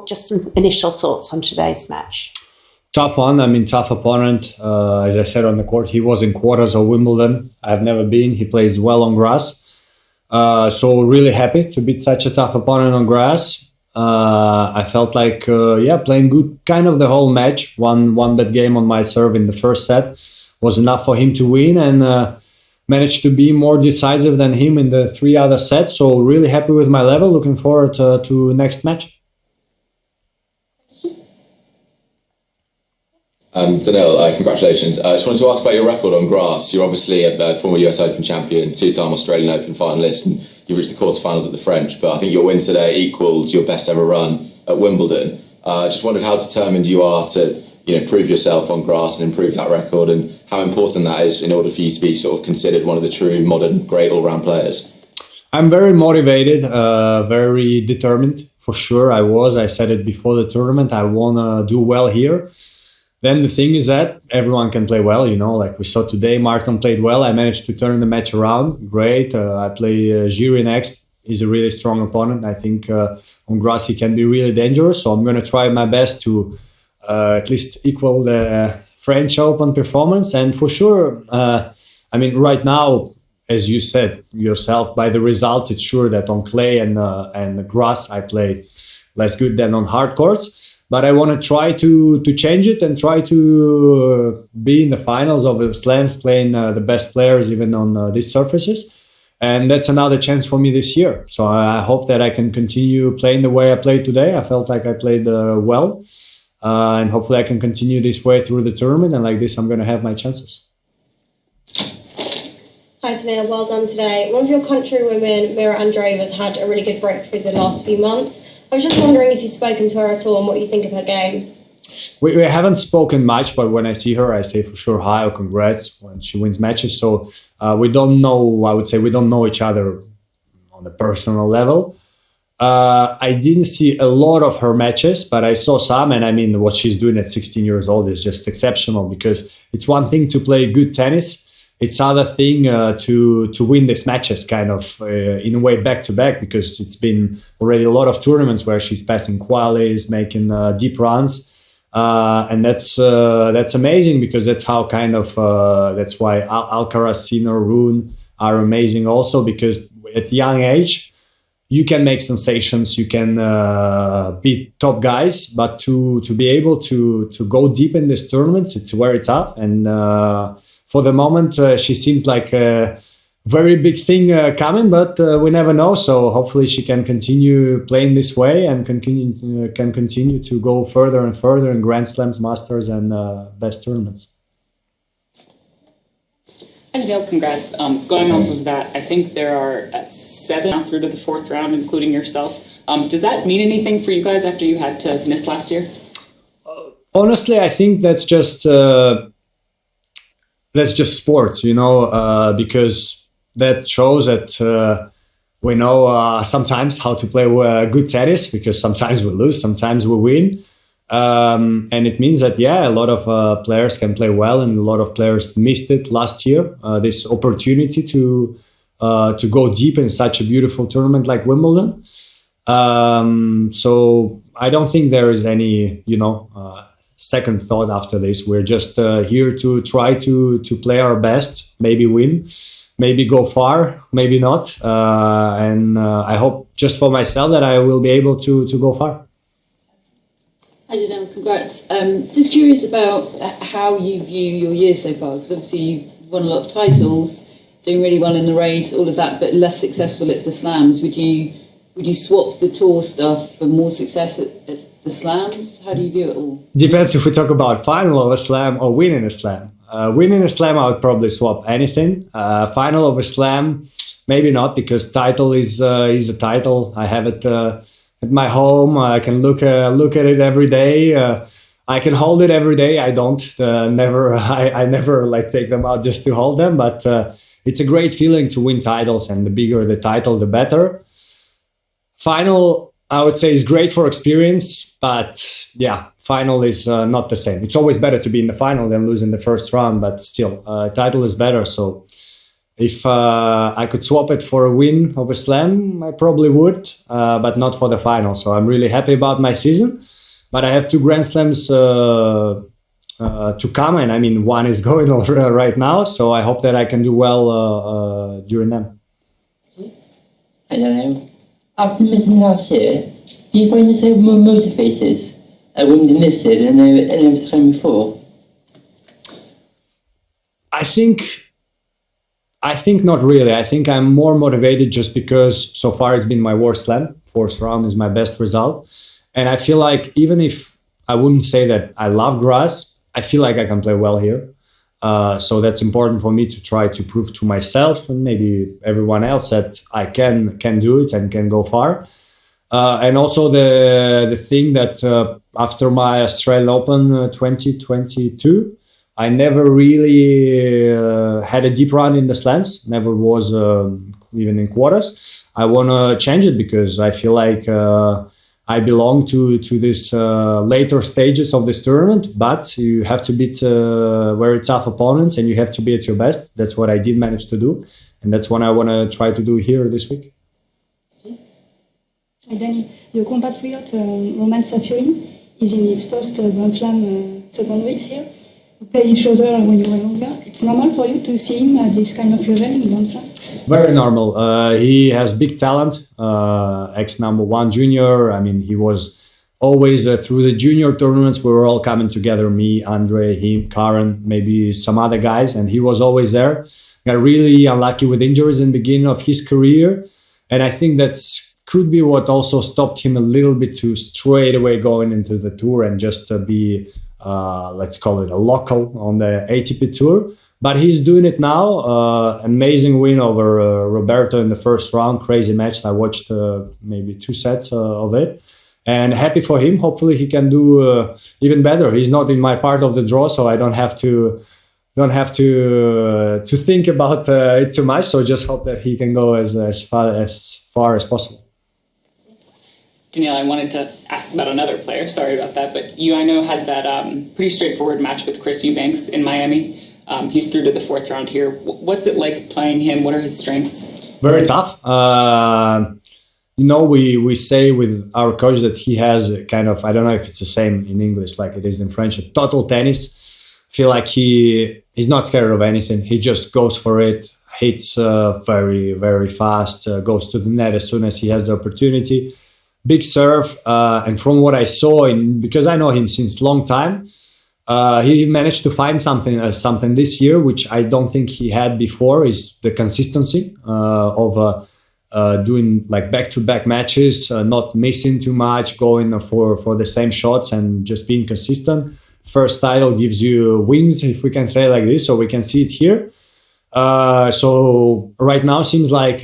Just some initial thoughts on today's match. Tough one. I mean, tough opponent. As I said on the court, he was in quarters of Wimbledon. I've never been. He plays well on grass. So really happy to beat such a tough opponent on grass. I felt like, playing good kind of the whole match. One bad game on my serve in the first set was enough for him to win, and managed to be more decisive than him in the 3 other sets. So really happy with my level. Looking forward to next match. Daniil, congratulations. I just wanted to ask about your record on grass. You're obviously a former US Open champion, 2-time Australian Open finalist, and you've reached the quarterfinals at the French. But I think your win today equals your best ever run at Wimbledon. I just wondered how determined you are to prove yourself on grass and improve that record, and how important that is in order for you to be sort of considered one of the true modern great all-round players. I'm very motivated, very determined, for sure. I said it before the tournament, I want to do well here. Then the thing is that everyone can play well, like we saw today. Martin played well. I managed to turn the match around. Great. I play Giri next. He's a really strong opponent. I think on grass he can be really dangerous. So I'm going to try my best to at least equal the French Open performance. And for sure, right now, as you said yourself, by the results, it's sure that on clay and grass I play less good than on hard courts. But I want to try to change it and try to be in the finals of the slams, playing the best players even on these surfaces. And that's another chance for me this year. So I hope that I can continue playing the way I played today. I felt like I played well. And hopefully I can continue this way through the tournament. And like this, I'm going to have my chances. Hi, Daniil. Well done today. One of your countrywomen, Mira Andreeva, has had a really good breakthrough the last few months. I was just wondering if you've spoken to her at all and what you think of her game. We haven't spoken much, but when I see her, I say for sure hi or congrats when she wins matches. So we don't know, I would say we don't know each other on a personal level. I didn't see a lot of her matches, but I saw some. And what she's doing at 16 years old is just exceptional, because it's one thing to play good tennis. It's other thing to win these matches kind of in a way back to back, because it's been already a lot of tournaments where she's passing qualies, making deep runs, and that's amazing, because that's how that's why Alcaraz, Sinner, Rune are amazing also, because at young age you can make sensations, you can beat top guys, but to be able to go deep in these tournaments, it's very tough. And for the moment, she seems like a very big thing coming, but we never know. So hopefully she can continue playing this way and can continue to go further and further in Grand Slams, Masters, and best tournaments. And Daniil, congrats. Going off of that, I think there are 7 now through to the 4th round, including yourself. Does that mean anything for you guys after you had to miss last year? Honestly, I think that's just sports, because that shows that we know sometimes how to play good tennis, because sometimes we lose, sometimes we win. And it means that, a lot of players can play well, and a lot of players missed it last year, this opportunity to go deep in such a beautiful tournament like Wimbledon. So I don't think there is any, second thought after this. We're just here to try to play our best, maybe win, maybe go far, maybe not. And I hope just for myself that I will be able to go far. Hi Daniil, congrats. Just curious about how you view your year so far, because obviously you've won a lot of titles, doing really well in the race, all of that, but less successful at the slams. Would you swap the tour stuff for more success at the slams? How do you view it all? Depends if we talk about final of a slam or winning a slam. Winning a slam, I would probably swap anything. Final of a slam, maybe not, because title is a title. I have it at my home. I can look at it every day. I can hold it every day. I don't I never like take them out just to hold them. But it's a great feeling to win titles, and the bigger the title, the better. Final, I would say, is great for experience, but final is not the same. It's always better to be in the final than lose in the first round, but still, title is better. So If I could swap it for a win of a slam, I probably would, but not for the final. So I'm really happy about my season. But I have 2 Grand Slams to come, and I mean, one is going on right now. So I hope that I can do well during them. I don't know. After missing last year, do you find yourself more motivated at Wimbledon this year than any other time before? I think not really. I think I'm more motivated just because so far it's been my worst slam. 4th round is my best result. And I feel like even if I wouldn't say that I love grass, I feel like I can play well here. So that's important for me to try to prove to myself and maybe everyone else that I can do it and can go far. And also the thing that after my Australian Open 2022, I never really had a deep run in the slams, never was even in quarters. I want to change it because I feel like I belong to this later stages of this tournament, but you have to beat very tough opponents and you have to be at your best. That's what I did manage to do. And that's what I want to try to do here this week. Hi Daniil, your compatriot Roman Safiullin is in his first Grand Slam 2nd week here. You played each other when you were younger. It's normal for you to see him at this kind of level in Grand Slam? Very normal. He has big talent, ex-#1 junior. I mean, he was always through the junior tournaments, we were all coming together, me, Andre, him, Karen, maybe some other guys, and he was always there. Got really unlucky with injuries in the beginning of his career, and I think that's could be what also stopped him a little bit to straight away going into the tour and just be, let's call it a local on the ATP tour. But he's doing it now. Amazing win over Roberto in the first round. Crazy match. I watched maybe 2 sets of it. And happy for him. Hopefully he can do even better. He's not in my part of the draw, so I don't have to think about it too much. So just hope that he can go as far as possible. Daniil, I wanted to ask about another player. Sorry about that. But you, I know, had that pretty straightforward match with Chris Eubanks in Miami. He's through to the 4th round here. What's it like playing him? What are his strengths? Very tough. We say with our coach that he has a kind of, I don't know if it's the same in English like it is in French, a total tennis. Feel like he's not scared of anything. He just goes for it, hits very, very fast, goes to the net as soon as he has the opportunity. Big serve, and from what I saw, because I know him since long time, he managed to find something this year, which I don't think he had before, is the consistency of doing like back-to-back matches, not missing too much, going for the same shots and just being consistent. First title gives you wings, if we can say like this, so we can see it here. So right now seems like